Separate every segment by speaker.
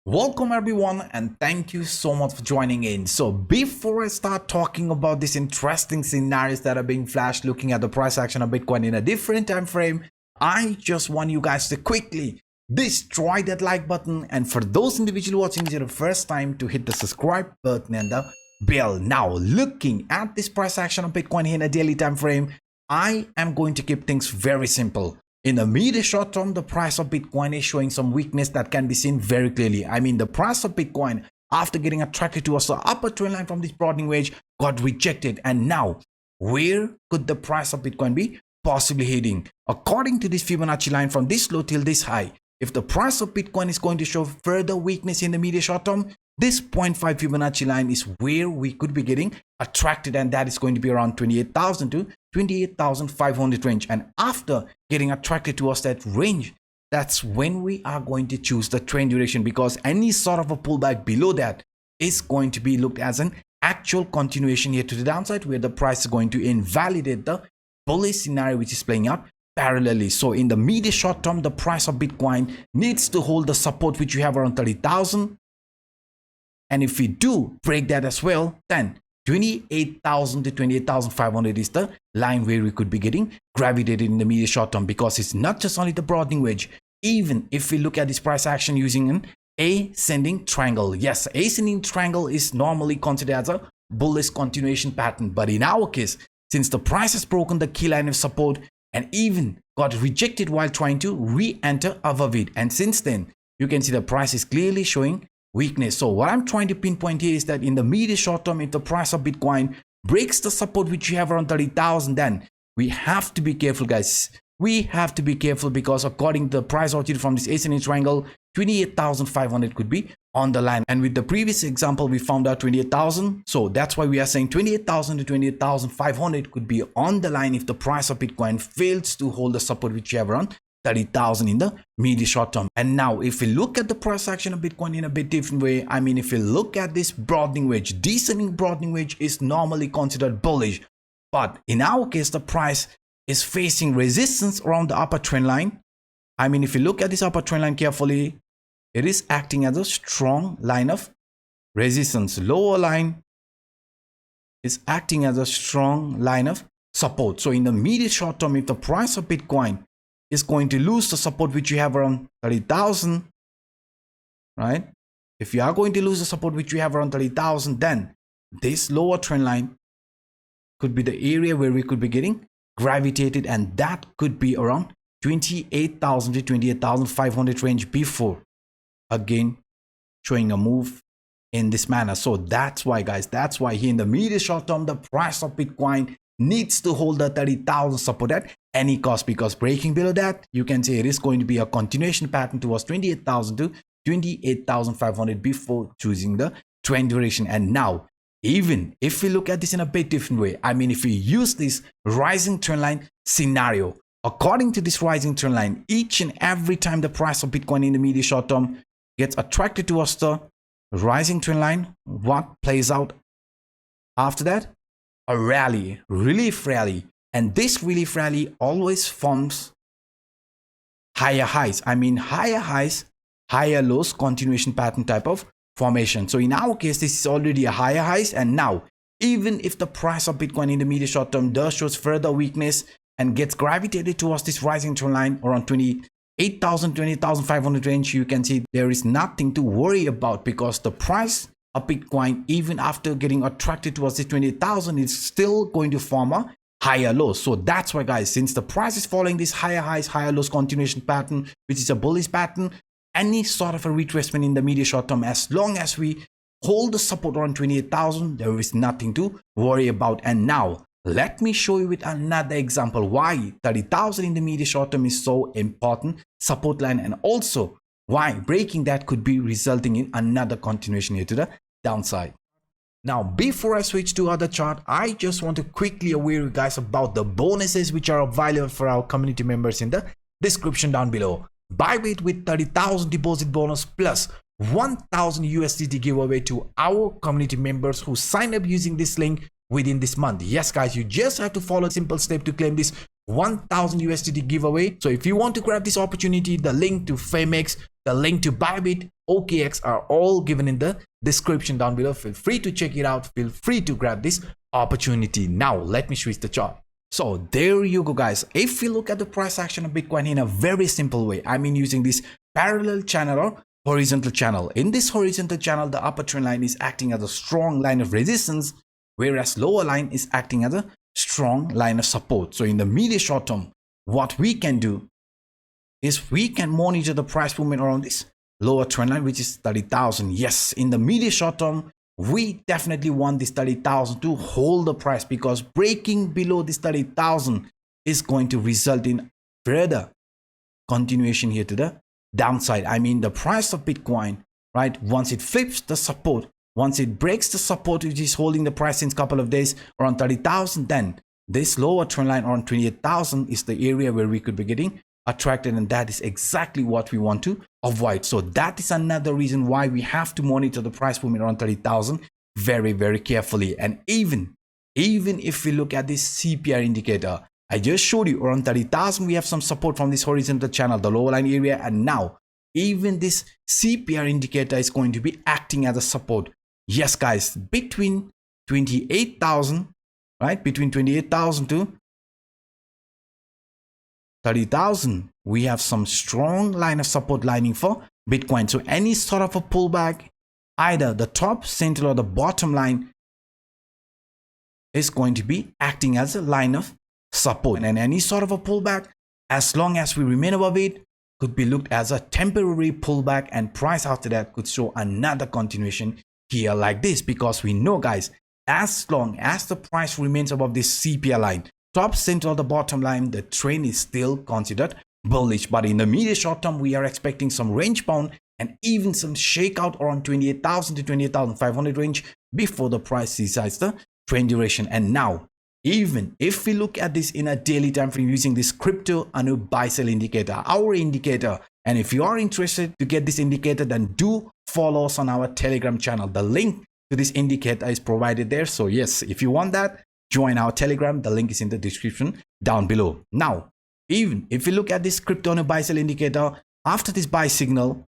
Speaker 1: Welcome everyone and thank you so much for joining in. So before I start talking about these interesting scenarios that are being flashed looking at the price action of Bitcoin in a different time frame, I just want you guys to quickly destroy that like button, and for those individuals watching this for the first time, to hit the subscribe button and the bell. Now looking at this price action of Bitcoin in a daily time frame, I am going to keep things very simple. In the medium short term, the price of Bitcoin is showing some weakness that can be seen very clearly. I mean, the price of Bitcoin, after getting attracted towards the upper trend line from this broadening wedge, got rejected. And now, where could the price of Bitcoin be possibly heading? According to this Fibonacci line from this low till this high, if the price of Bitcoin is going to show further weakness in the medium short term, this 0.5 Fibonacci line is where we could be getting attracted, and that is going to be around 28,000 to 28,500 range. And after getting attracted towards that range, that's when we are going to choose the trend duration, because any sort of a pullback below that is going to be looked as an actual continuation here to the downside, where the price is going to invalidate the bullish scenario which is playing out parallelly. So in the medium short term, the price of Bitcoin needs to hold the support which you have around 30,000. And if we do break that as well, then 28,000 to 28,500 is the line where we could be getting gravitated in the medium short term, because it's not just only the broadening wedge. Even if we look at this price action using an ascending triangle, yes, ascending triangle is normally considered as a bullish continuation pattern. But in our case, since the price has broken the key line of support and even got rejected while trying to re-enter above it, and since then, you can see the price is clearly showing weakness. So what I'm trying to pinpoint here is that in the medium short term, if the price of Bitcoin breaks the support which you have around 30,000, then we have to be careful, guys. We have to be careful, because according to the price opportunity from this ascending triangle, 28,500 could be on the line. And with the previous example, we found out 28,000. So that's why we are saying 28,000 to 28,500 could be on the line if the price of Bitcoin fails to hold the support which you have around 30,000 in the medium short term. And now if we look at the price action of Bitcoin in a bit different way, I mean, if you look at this broadening wedge, descending broadening wedge is normally considered bullish, but in our case the price is facing resistance around the upper trend line. I mean, if you look at this upper trend line carefully, it is acting as a strong line of resistance. Lower line is acting as a strong line of support. So in the medium short term, if the price of Bitcoin is going to lose the support which you have around 30,000, right? If you are going to lose the support which you have around 30,000, then this lower trend line could be the area where we could be getting gravitated, and that could be around 28,000 to 28,500 range before again showing a move in this manner. So that's why, guys, that's why here in the medium short term, the price of Bitcoin needs to hold the 30,000 support at any cost, because breaking below that, you can say it is going to be a continuation pattern towards 28,000 to 28,500 before choosing the trend duration. And now, even if we look at this in a bit different way, I mean, if we use this rising trend line scenario, according to this rising trend line, each and every time the price of Bitcoin in the medium short term gets attracted towards the rising trend line, what plays out after that? A rally, relief rally. And this relief rally always forms higher highs. I mean, higher highs, higher lows, continuation pattern type of formation. So in our case, this is already a higher highs. And now, even if the price of Bitcoin in the medium short term does shows further weakness and gets gravitated towards this rising trend line around 28,000, 28,500 range, you can see there is nothing to worry about, because the price of Bitcoin, even after getting attracted towards the 28,000, is still going to form a higher lows. So that's why, guys, since the price is following this higher highs, higher lows continuation pattern, which is a bullish pattern, any sort of a retracement in the medium short term, as long as we hold the support around 28,000, there is nothing to worry about. And now let me show you with another example why 30,000 in the medium short term is so important support line, and also why breaking that could be resulting in another continuation here to the downside. Now, before I switch to other chart, I just want to quickly aware you guys about the bonuses which are available for our community members in the description down below. Bybit with 30,000 deposit bonus plus 1,000 USDT giveaway to our community members who sign up using this link within this month. Yes, guys, you just have to follow a simple step to claim this 1,000 USDT giveaway. So if you want to grab this opportunity, the link to Phemex, the link to Bybit, OKX are all given in the description down below. Feel free to check it out. Feel free to grab this opportunity. Now let me switch the chart. So there you go, guys. If we look at the price action of Bitcoin in a very simple way, I mean using this parallel channel or horizontal channel. In this horizontal channel, the upper trend line is acting as a strong line of resistance, whereas lower line is acting as a strong line of support. So in the medium short term, what we can do is we can monitor the price movement around this lower trend line, which is 30,000. Yes, in the medium short term, we definitely want this 30,000 to hold the price, because breaking below this 30,000 is going to result in further continuation here to the downside. I mean the price of Bitcoin, right, once it flips the support, once it breaks the support which is holding the price since a couple of days around 30,000, then this lower trend line around 28,000 is the area where we could be getting attracted, and that is exactly what we want to avoid. So that is another reason why we have to monitor the price movement around 30,000 very, very carefully. And even if we look at this CPR indicator, I just showed you around 30,000 we have some support from this horizontal channel, the lower line area, and now even this CPR indicator is going to be acting as a support. Yes, guys, between 28,000, right, between 28,000 to 30,000, we have some strong line of support lining for Bitcoin. So any sort of a pullback, either the top, center, or the bottom line is going to be acting as a line of support. And any sort of a pullback, as long as we remain above it, could be looked as a temporary pullback, and price after that could show another continuation here like this, because we know, guys, as long as the price remains above this CPR line, top, center, or the bottom line, the trend is still considered bullish. But in the medium short term, we are expecting some range bound and even some shakeout around 28,000 to 28,500 range before the price decides the trend duration. And now, even if we look at this in a daily time frame using this crypto Anup buy sell indicator, our indicator, and if you are interested to get this indicator, then do follow us on our Telegram channel. The link to this indicator is provided there. So yes, if you want that, join our Telegram. The link is in the description down below. Now, even if you look at this crypto Anup buy sell indicator, after this buy signal,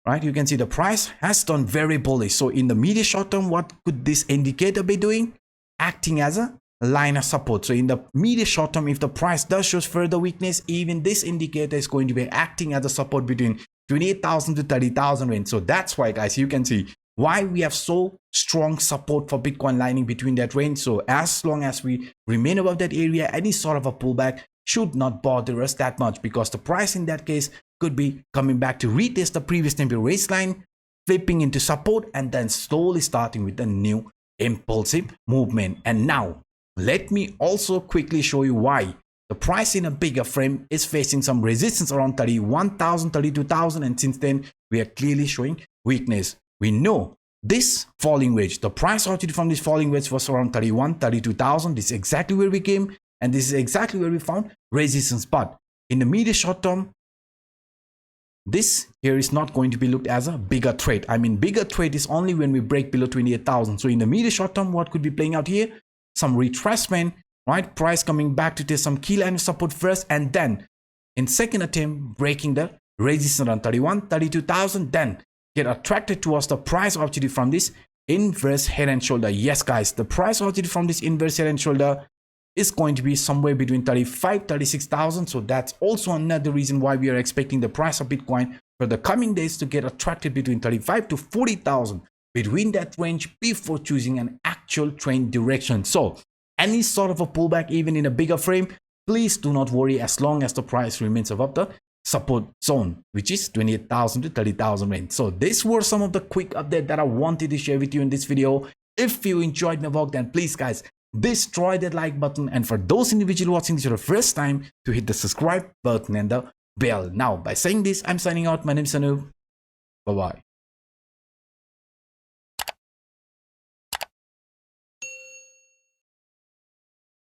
Speaker 1: right, you can see the price has done very bullish. So in the medium short term, what could this indicator be doing? Acting as a line of support. So in the medium short term, if the price does show further weakness, even this indicator is going to be acting as a support between 28,000 to 30,000 range. So that's why, guys, you can see why we have so strong support for Bitcoin lining between that range. So as long as we remain above that area, any sort of a pullback should not bother us that much, because the price in that case could be coming back to retest the previous temporary raise line, flipping into support, and then slowly starting with a new impulsive movement. And now let me also quickly show you why the price in a bigger frame is facing some resistance around 31,000, 32,000, and since then we are clearly showing weakness. We know this falling wedge, the price opportunity from this falling wedge was around 31, 32,000. This is exactly where we came, and this is exactly where we found resistance. But in the medium short term, this here is not going to be looked as a bigger trade. I mean, bigger trade is only when we break below 28,000. So in the medium short term, what could be playing out here? Some retracement, right? Price coming back to test some key line of support first, and then in second attempt, breaking the resistance around 31, 32,000, then get attracted towards the price opportunity from this inverse head and shoulder. Yes, guys, the price opportunity from this inverse head and shoulder is going to be somewhere between 35, 36,000. So that's also another reason why we are expecting the price of Bitcoin for the coming days to get attracted between 35 to 40,000, between that range, before choosing an actual trend direction. So any sort of a pullback, even in a bigger frame, please do not worry, as long as the price remains above the support zone, which is 28,000 to 30,000 range. So these were some of the quick update that I wanted to share with you in this video. If you enjoyed my work, then please, guys, destroy that like button, and for those individuals watching this for the first time, to hit the subscribe button and the bell. Now, by saying this, I'm signing out. My name is Anup. Bye bye.